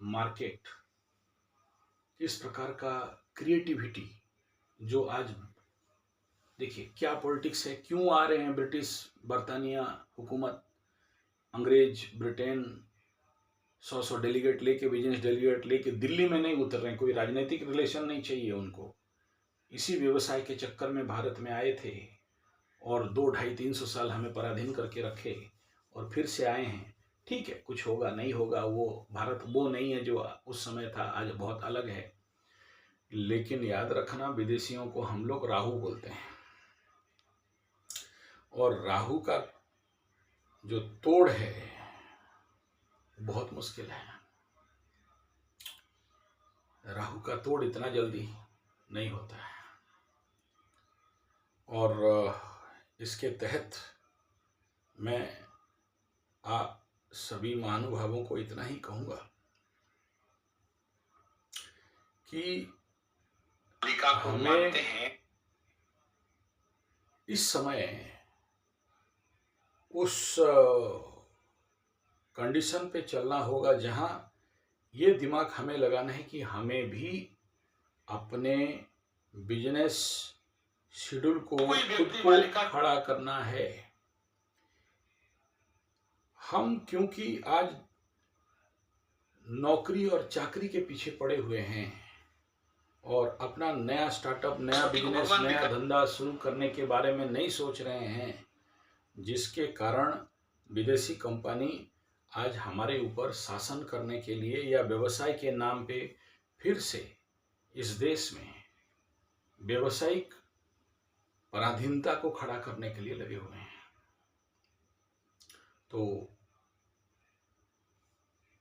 Market, इस प्रकार का क्रिएटिविटी जो आज देखिए क्या पॉलिटिक्स है, क्यों आ रहे हैं ब्रिटिश बरतानिया हुकूमत, अंग्रेज ब्रिटेन 100 डेलीगेट लेके, बिजनेस डेलीगेट लेके दिल्ली में नहीं उतर रहे हैं, कोई राजनीतिक रिलेशन नहीं चाहिए उनको। इसी व्यवसाय के चक्कर में भारत में आए थे और 200-250-300 साल हमें पराधीन करके रखे और फिर से आए हैं। ठीक है, कुछ होगा नहीं होगा, वो भारत वो नहीं है जो उस समय था, आज बहुत अलग है। लेकिन याद रखना, विदेशियों को हम लोग राहु बोलते हैं और राहु का जो तोड़ है बहुत मुश्किल है। राहु का तोड़ इतना जल्दी नहीं होता है और इसके तहत मैं आप सभी महानुभावों को इतना ही कहूंगा कि हमें इस समय उस कंडीशन पे चलना होगा जहां ये दिमाग हमें लगाना है कि हमें भी अपने बिजनेस शेड्यूल को खुद को खड़ा करना है। हम क्योंकि आज नौकरी और चाकरी के पीछे पड़े हुए हैं और अपना नया स्टार्टअप, नया बिजनेस, नया धंधा शुरू करने के बारे में नहीं सोच रहे हैं, जिसके कारण विदेशी कंपनी आज हमारे ऊपर शासन करने के लिए या व्यवसाय के नाम पे फिर से इस देश में व्यवसायिक पराधीनता को खड़ा करने के लिए लगे हुए हैं। तो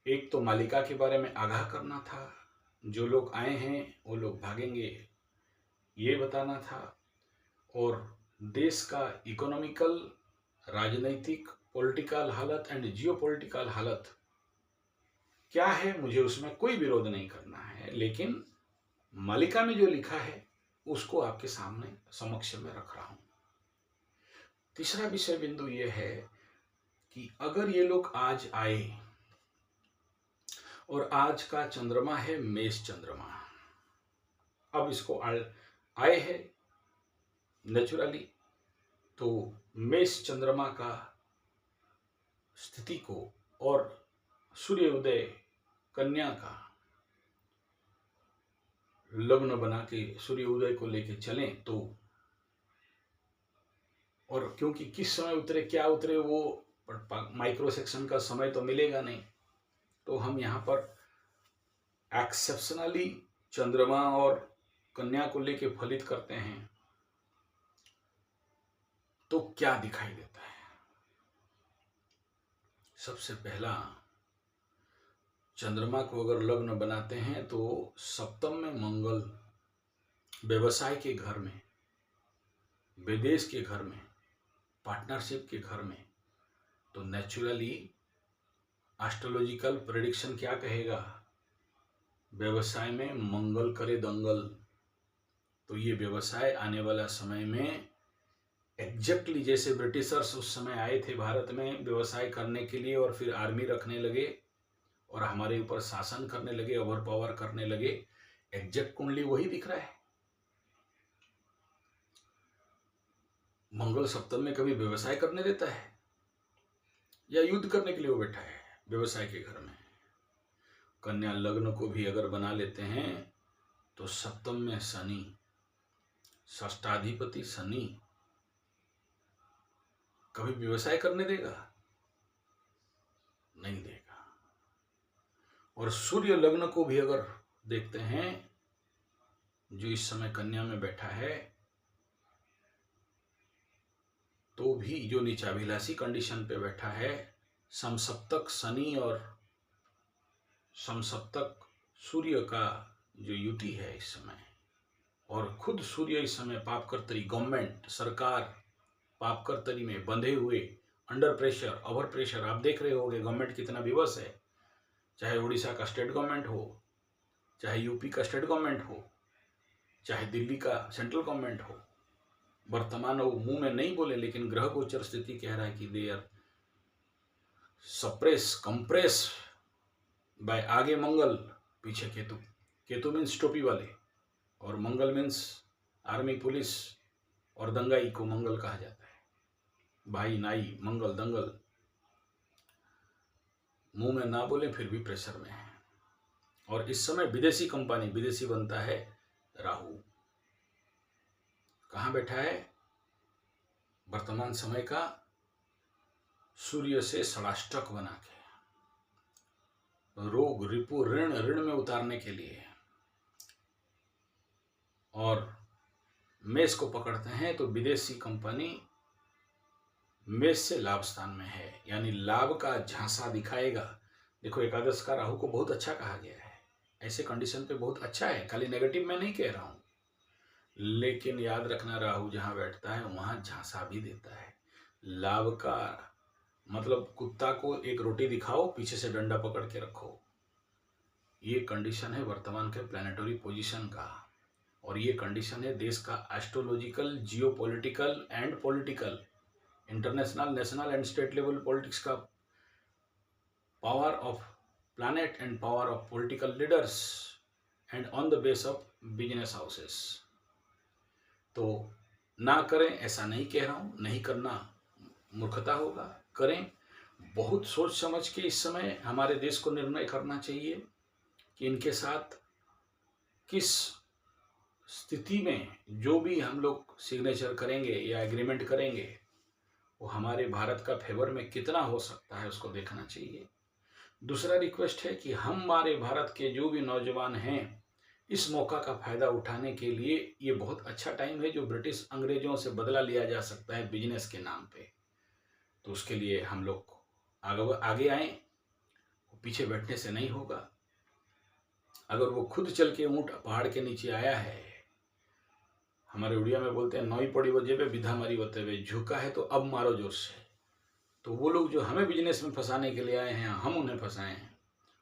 एक तो मालिका के बारे में आगाह करना था, जो लोग आए हैं वो लोग भागेंगे ये बताना था, और देश का इकोनॉमिकल, राजनीतिक, पॉलिटिकल हालत एंड जियोपॉलिटिकल हालत क्या है, मुझे उसमें कोई विरोध नहीं करना है, लेकिन मालिका में जो लिखा है उसको आपके सामने समक्ष में रख रहा हूं। तीसरा विषय बिंदु यह है कि अगर ये लोग आज आए और आज का चंद्रमा है मेष चंद्रमा, अब इसको आए है नेचुरली, तो मेष चंद्रमा का स्थिति को और सूर्य उदय कन्या का लग्न बना के सूर्य उदय को लेके चलें तो, और क्योंकि किस समय उतरे क्या उतरे वो माइक्रो सेक्शन का समय तो मिलेगा नहीं, तो हम यहाँ पर एक्सेप्शनली चंद्रमा और कन्या को लेके फलित करते हैं तो क्या दिखाई देता है। सबसे पहला, चंद्रमा को अगर लग्न बनाते हैं तो सप्तम में मंगल व्यवसाय के घर में, विदेश के घर में, पार्टनरशिप के घर में, तो नेचुरली एस्ट्रोलॉजिकल प्रेडिक्शन क्या कहेगा, व्यवसाय में मंगल करे दंगल। तो ये व्यवसाय आने वाला समय में एग्जैक्टली जैसे ब्रिटिशर्स उस समय आए थे भारत में व्यवसाय करने के लिए और फिर आर्मी रखने लगे और हमारे ऊपर शासन करने लगे, ओवर पावर करने लगे, एग्जैक्ट कुंडली वही दिख रहा है। मंगल सप्तम में कभी व्यवसाय करने देता है या युद्ध करने के लिए वो बैठा है व्यवसाय के घर में। कन्या लग्न को भी अगर बना लेते हैं तो सप्तम में शनि, षष्ठाधिपति शनि, कभी व्यवसाय करने देगा? नहीं देगा। और सूर्य लग्न को भी अगर देखते हैं, जो इस समय कन्या में बैठा है, तो भी जो नीचाभिलाषी कंडीशन पे बैठा है, समसप्तक शनि और समसप्तक सूर्य का जो युति है इस समय, और खुद सूर्य इस समय पापकर्तरी, गवर्नमेंट, सरकार पापकर्तरी में बंधे हुए, अंडर प्रेशर, ओवर प्रेशर। आप देख रहे होंगे गवर्नमेंट कितना विवश है, चाहे उड़ीसा का स्टेट गवर्नमेंट हो, चाहे यूपी का स्टेट गवर्नमेंट हो, चाहे दिल्ली का सेंट्रल गवर्नमेंट हो। वर्तमान वो मुंह में नहीं बोले, लेकिन ग्रह गोचर स्थिति कह रहा है कि they are suppress, compress by आगे मंगल पीछे केतु। केतु मीन्स टोपी वाले और मंगल मीन्स आर्मी पुलिस और दंगाई को मंगल कहा जाता है। भाई नाई मंगल दंगल, मुंह में ना बोले फिर भी प्रेशर में है। और इस समय विदेशी कंपनी, विदेशी बनता है राहु। कहाँ बैठा है? वर्तमान समय का सूर्य से षडाष्टक बना के, रोग रिपु ऋण ऋण में उतारने के लिए। और मेष को पकड़ते हैं तो विदेशी कंपनी मेष से लाभ स्थान में है, यानी लाभ का झांसा दिखाएगा। देखो एकादश का राहु को बहुत अच्छा कहा गया है, ऐसे कंडीशन पे बहुत अच्छा है, खाली नेगेटिव मैं नहीं कह रहा हूं। लेकिन याद रखना राहु जहां बैठता है वहां झांसा भी देता है। लाभ का मतलब कुत्ता को एक रोटी दिखाओ, पीछे से डंडा पकड़ के रखो, ये कंडीशन है वर्तमान के प्लानिटरी पोजीशन का। और ये कंडीशन है देश का astrological, geopolitical and political, international, national and state level politics का power of planet and power of political leaders and on the base of business houses. तो ना करें ऐसा नहीं कह रहा हूं, नहीं करना मूर्खता होगा, करें। बहुत सोच समझ के इस समय हमारे देश को निर्णय करना चाहिए कि इनके साथ किस स्थिति में जो भी हम लोग सिग्नेचर करेंगे या एग्रीमेंट करेंगे वो हमारे भारत का फेवर में कितना हो सकता है, उसको देखना चाहिए। दूसरा रिक्वेस्ट है कि हमारे भारत के जो भी नौजवान हैं इस मौका का फायदा उठाने के लिए, ये बहुत अच्छा टाइम है जो ब्रिटिश अंग्रेजों से बदला लिया जा सकता है बिजनेस के नाम पे। तो उसके लिए हम लोग आगे आए, पीछे बैठने से नहीं होगा। अगर वो खुद चल के ऊंट पहाड़ के नीचे आया है, हमारे उड़िया में बोलते हैं नई पड़ी वजह पे विधा मारी होते हुए, झुका है तो अब मारो जोर से। तो वो लोग जो हमें बिजनेस में फंसाने के लिए आए हैं, हम उन्हें फंसाए हैं।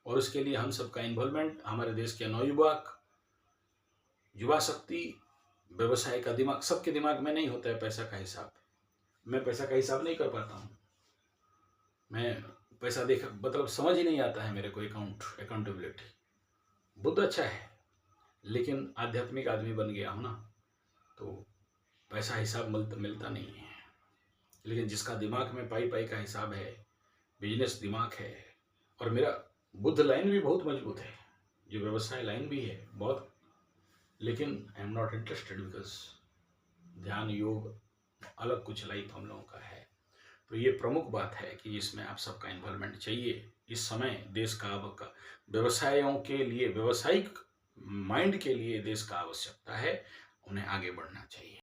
और उसके लिए हम सबका इन्वॉल्वमेंट, हमारे देश के नौयुवक, युवा शक्ति, व्यवसाय का दिमाग, सबके दिमाग में नहीं होता है पैसा का हिसाब। मैं पैसा का हिसाब नहीं कर पाता हूँ, मैं पैसा देख मतलब समझ ही नहीं आता है मेरे को। अकाउंटेबिलिटी बुद्ध अच्छा है लेकिन आध्यात्मिक आदमी बन गया हूँ ना, तो पैसा हिसाब मिलता नहीं है। लेकिन जिसका दिमाग में पाई पाई का हिसाब है, बिजनेस दिमाग है, और मेरा बुद्ध लाइन भी बहुत मजबूत है, जो व्यवसाय लाइन भी है बहुत, लेकिन I am not interested because ध्यान योग अलग कुछ लाइफ हम लोगों का है। तो ये प्रमुख बात है कि इसमें आप सबका इन्वॉल्वमेंट चाहिए। इस समय देश का व्यवसायों के लिए, व्यवसायिक माइंड के लिए देश का आवश्यकता है, उन्हें आगे बढ़ना चाहिए।